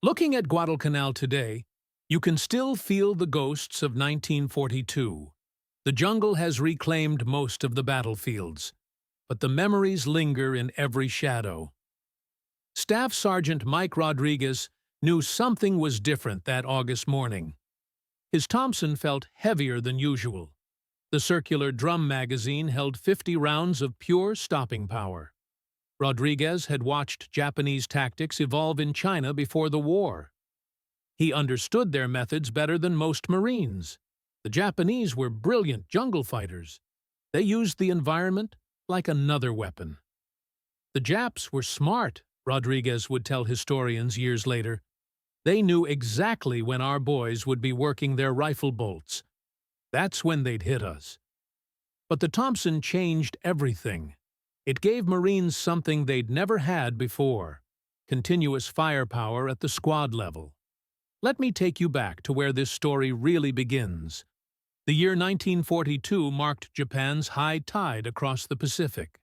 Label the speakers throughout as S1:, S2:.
S1: Looking at Guadalcanal today, you can still feel the ghosts of 1942. The jungle has reclaimed most of the battlefields, but the memories linger in every shadow. Staff Sergeant Mike Rodriguez knew something was different that August morning. His Thompson felt heavier than usual. The circular drum magazine held 50 rounds of pure stopping power. Rodriguez had watched Japanese tactics evolve in China before the war. He understood their methods better than most Marines. The Japanese were brilliant jungle fighters. They used the environment like another weapon. The Japs were smart, Rodriguez would tell historians years later. They knew exactly when our boys would be working their rifle bolts. That's when they'd hit us. But the Thompson changed everything. It gave Marines something they'd never had before: continuous firepower at the squad level. Let me take you back to where this story really begins. The year 1942 marked Japan's high tide across the Pacific.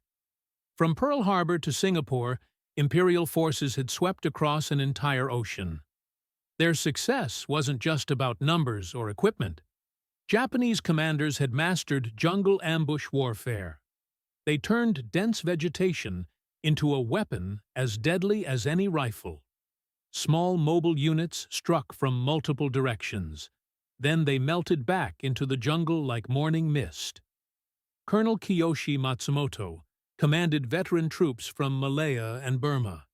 S1: From Pearl Harbor to Singapore, Imperial forces had swept across an entire ocean. Their success wasn't just about numbers or equipment. Japanese commanders had mastered jungle ambush warfare. They turned dense vegetation into a weapon as deadly as any rifle. Small mobile units struck from multiple directions. Then they melted back into the jungle like morning mist. Colonel Kiyoshi Matsumoto commanded veteran troops from Malaya and Burma.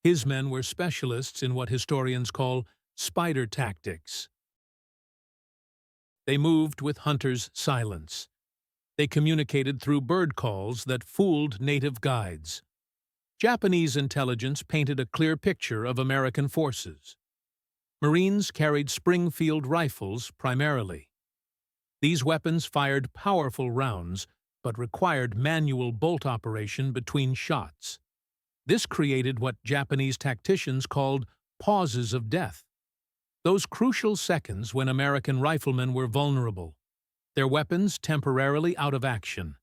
S1: His men were specialists in what historians call spider tactics. They moved with hunters' silence. They communicated through bird calls that fooled native guides. Japanese intelligence painted a clear picture of American forces. Marines carried Springfield rifles primarily. These weapons fired powerful rounds, but required manual bolt operation between shots. This created what Japanese tacticians called pauses of death. Those crucial seconds when American riflemen were vulnerable, their weapons temporarily out of action.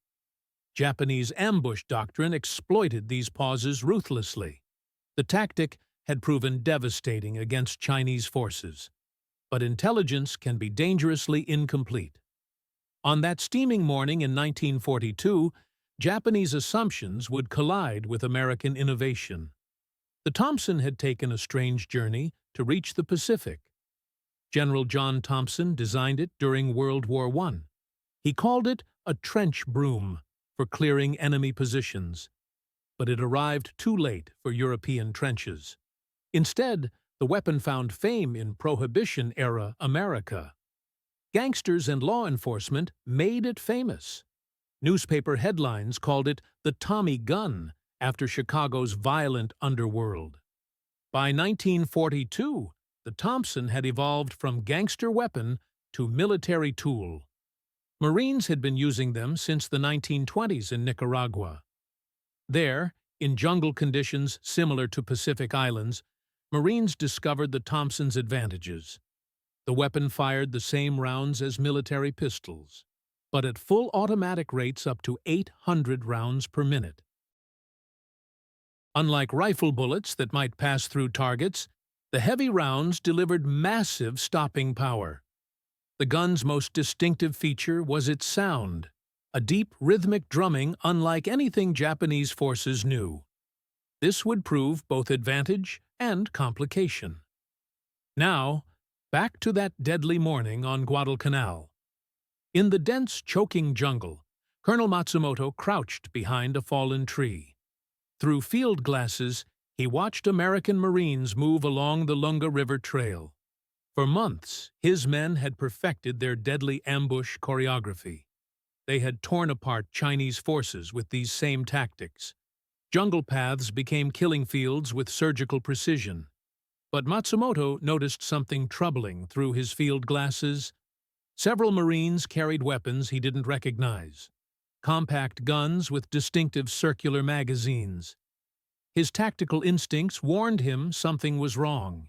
S1: Japanese ambush doctrine exploited these pauses ruthlessly. The tactic had proven devastating against Chinese forces, but intelligence can be dangerously incomplete. On that steaming morning in 1942, Japanese assumptions would collide with American innovation. The Thompson had taken a strange journey to reach the Pacific. General John Thompson designed it during World War I. He called it a trench broom for clearing enemy positions, but it arrived too late for European trenches. Instead, the weapon found fame in Prohibition-era America. Gangsters and law enforcement made it famous. Newspaper headlines called it the Tommy gun after Chicago's violent underworld. By 1942, the Thompson had evolved from gangster weapon to military tool. Marines had been using them since the 1920s in Nicaragua. There, in jungle conditions similar to Pacific Islands, Marines discovered the Thompson's advantages. The weapon fired the same rounds as military pistols, but at full automatic rates up to 800 rounds per minute. Unlike rifle bullets that might pass through targets, the heavy rounds delivered massive stopping power. The gun's most distinctive feature was its sound, a deep rhythmic drumming unlike anything Japanese forces knew. This would prove both advantage and complication. Now, back to that deadly morning on Guadalcanal. In the dense, choking jungle, Colonel Matsumoto crouched behind a fallen tree. Through field glasses, he watched American Marines move along the Lunga River Trail. For months, his men had perfected their deadly ambush choreography. They had torn apart Chinese forces with these same tactics. Jungle paths became killing fields with surgical precision. But Matsumoto noticed something troubling through his field glasses. Several Marines carried weapons he didn't recognize: compact guns with distinctive circular magazines. His tactical instincts warned him something was wrong.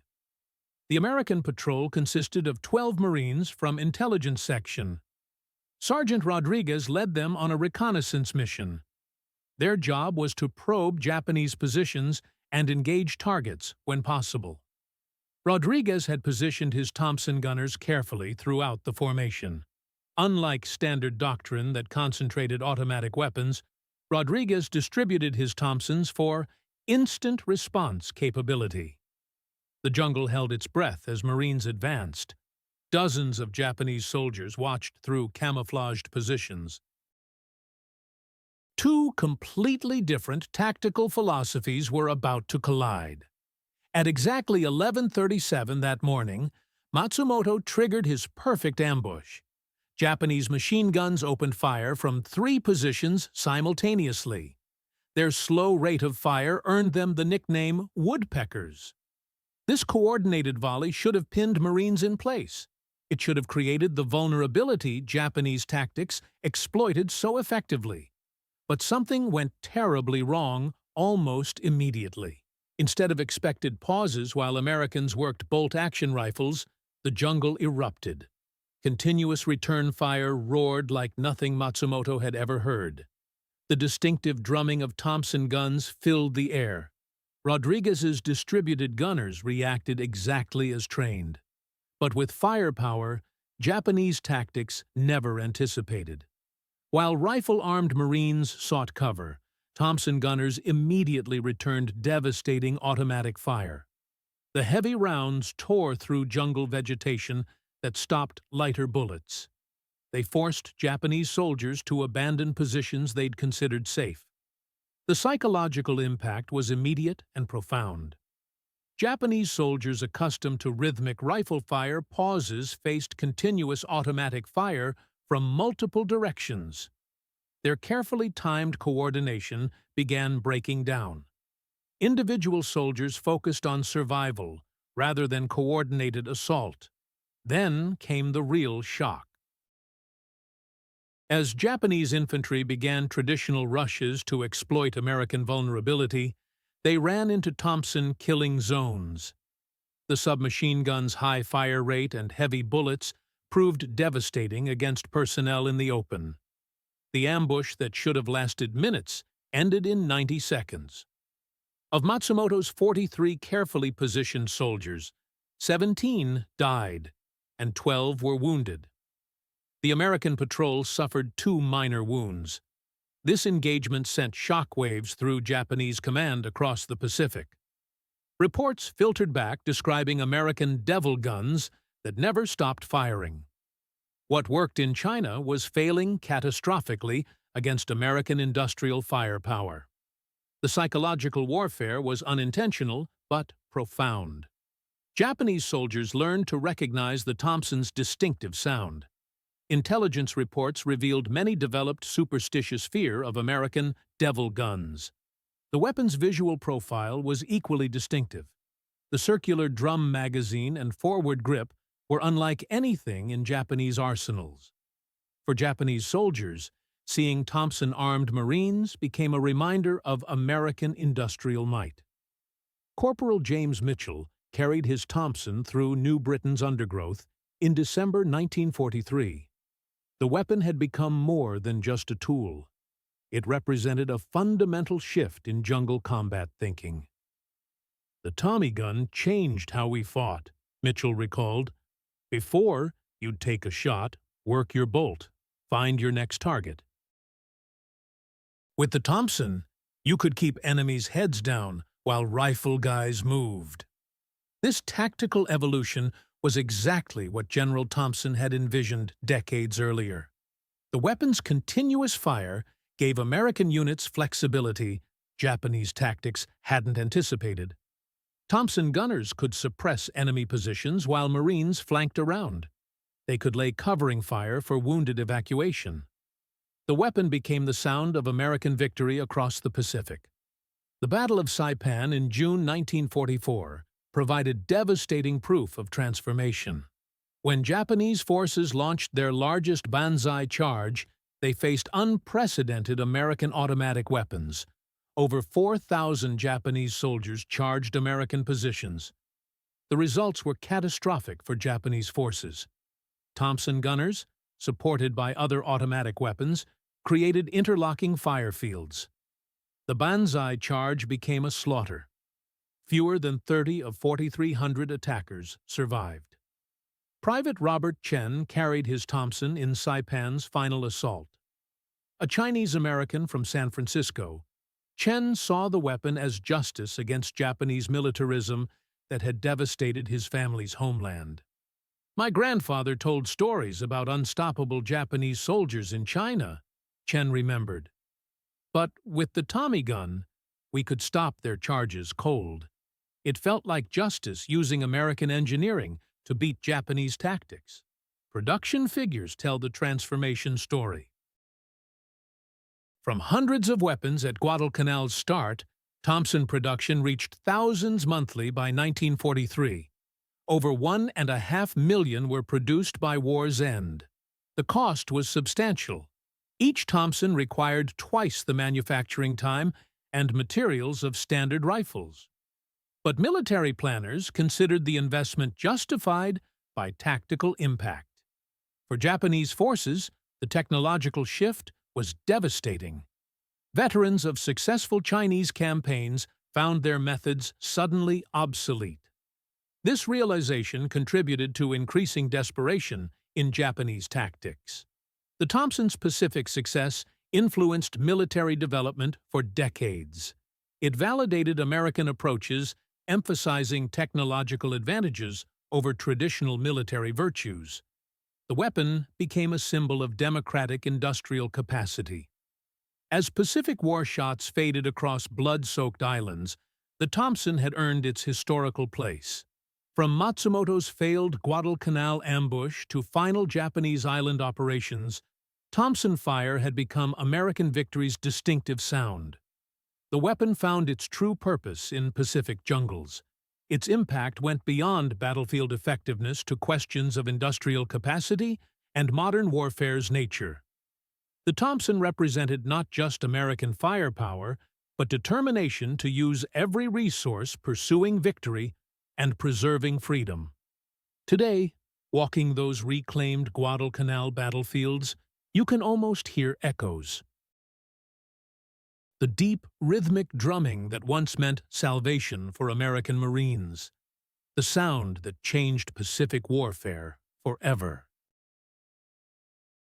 S1: The American patrol consisted of 12 Marines from Intelligence Section. Sergeant Rodriguez led them on a reconnaissance mission. Their job was to probe Japanese positions and engage targets when possible. Rodriguez had positioned his Thompson gunners carefully throughout the formation. Unlike standard doctrine that concentrated automatic weapons, Rodriguez distributed his Thompsons for instant response capability. The jungle held its breath as Marines advanced. Dozens of Japanese soldiers watched through camouflaged positions. Two completely different tactical philosophies were about to collide. At exactly 11:37 that morning, Matsumoto triggered his perfect ambush. Japanese machine guns opened fire from 3 positions simultaneously. Their slow rate of fire earned them the nickname woodpeckers. This coordinated volley should have pinned Marines in place. It should have created the vulnerability Japanese tactics exploited so effectively. But something went terribly wrong almost immediately. Instead of expected pauses while Americans worked bolt-action rifles, the jungle erupted. Continuous return fire roared like nothing Matsumoto had ever heard. The distinctive drumming of Thompson guns filled the air. Rodriguez's distributed gunners reacted exactly as trained. But with firepower, Japanese tactics never anticipated. While rifle-armed Marines sought cover, Thompson gunners immediately returned devastating automatic fire. The heavy rounds tore through jungle vegetation that stopped lighter bullets. They forced Japanese soldiers to abandon positions they'd considered safe. The psychological impact was immediate and profound. Japanese soldiers accustomed to rhythmic rifle fire pauses faced continuous automatic fire from multiple directions. Their carefully timed coordination began breaking down. Individual soldiers focused on survival rather than coordinated assault. Then came the real shock. As Japanese infantry began traditional rushes to exploit American vulnerability, they ran into Thompson killing zones. The submachine gun's high fire rate and heavy bullets proved devastating against personnel in the open. The ambush that should have lasted minutes ended in 90 seconds. Of Matsumoto's 43 carefully positioned soldiers, 17 died, and 12 were wounded. The American patrol suffered 2 minor wounds. This engagement sent shockwaves through Japanese command across the Pacific. Reports filtered back describing American devil guns that never stopped firing. What worked in China was failing catastrophically against American industrial firepower. The psychological warfare was unintentional but profound. Japanese soldiers learned to recognize the Thompson's distinctive sound. Intelligence reports revealed many developed superstitious fear of American devil guns. The weapon's visual profile was equally distinctive. The circular drum magazine and forward grip were unlike anything in Japanese arsenals. For Japanese soldiers, seeing Thompson-armed Marines became a reminder of American industrial might. Corporal James Mitchell carried his Thompson through New Britain's undergrowth in December 1943. The weapon had become more than just a tool. It represented a fundamental shift in jungle combat thinking. "The Tommy gun changed how we fought," Mitchell recalled. "Before, you'd take a shot, work your bolt, find your next target. With the Thompson, you could keep enemies' heads down while rifle guys moved." This tactical evolution was exactly what General Thompson had envisioned decades earlier. The weapon's continuous fire gave American units flexibility Japanese tactics hadn't anticipated. Thompson gunners could suppress enemy positions while Marines flanked around. They could lay covering fire for wounded evacuation. The weapon became the sound of American victory across the Pacific. The Battle of Saipan in June 1944 provided devastating proof of transformation. When Japanese forces launched their largest banzai charge, they faced unprecedented American automatic weapons. Over 4,000 Japanese soldiers charged American positions. The results were catastrophic for Japanese forces. Thompson gunners, supported by other automatic weapons, created interlocking fire fields. The banzai charge became a slaughter. fewer than 30 of 4,300 attackers survived. Private Robert Chen carried his Thompson in Saipan's final assault. A Chinese-American from San Francisco, Chen saw the weapon as justice against Japanese militarism that had devastated his family's homeland. "My grandfather told stories about unstoppable Japanese soldiers in China," Chen remembered. "But with the Tommy gun, we could stop their charges cold. It felt like justice using American engineering to beat Japanese tactics." Production figures tell the transformation story. From hundreds of weapons at Guadalcanal's start, Thompson production reached thousands monthly by 1943. Over 1.5 million were produced by war's end. The cost was substantial. Each Thompson required twice the manufacturing time and materials of standard rifles. But military planners considered the investment justified by tactical impact. For Japanese forces, the technological shift was devastating. Veterans of successful Chinese campaigns found their methods suddenly obsolete. This realization contributed to increasing desperation in Japanese tactics. The Thompson's Pacific success influenced military development for decades. It validated American approaches, emphasizing technological advantages over traditional military virtues. The weapon became a symbol of democratic industrial capacity. As Pacific War shots faded across blood-soaked islands, the Thompson had earned its historical place. From Matsumoto's failed Guadalcanal ambush to final Japanese island operations, Thompson fire had become American victory's distinctive sound. The weapon found its true purpose in Pacific jungles. Its impact went beyond battlefield effectiveness to questions of industrial capacity and modern warfare's nature. The Thompson represented not just American firepower, but determination to use every resource pursuing victory and preserving freedom. Today, walking those reclaimed Guadalcanal battlefields, you can almost hear echoes. The deep, rhythmic drumming that once meant salvation for American Marines. The sound that changed Pacific warfare forever.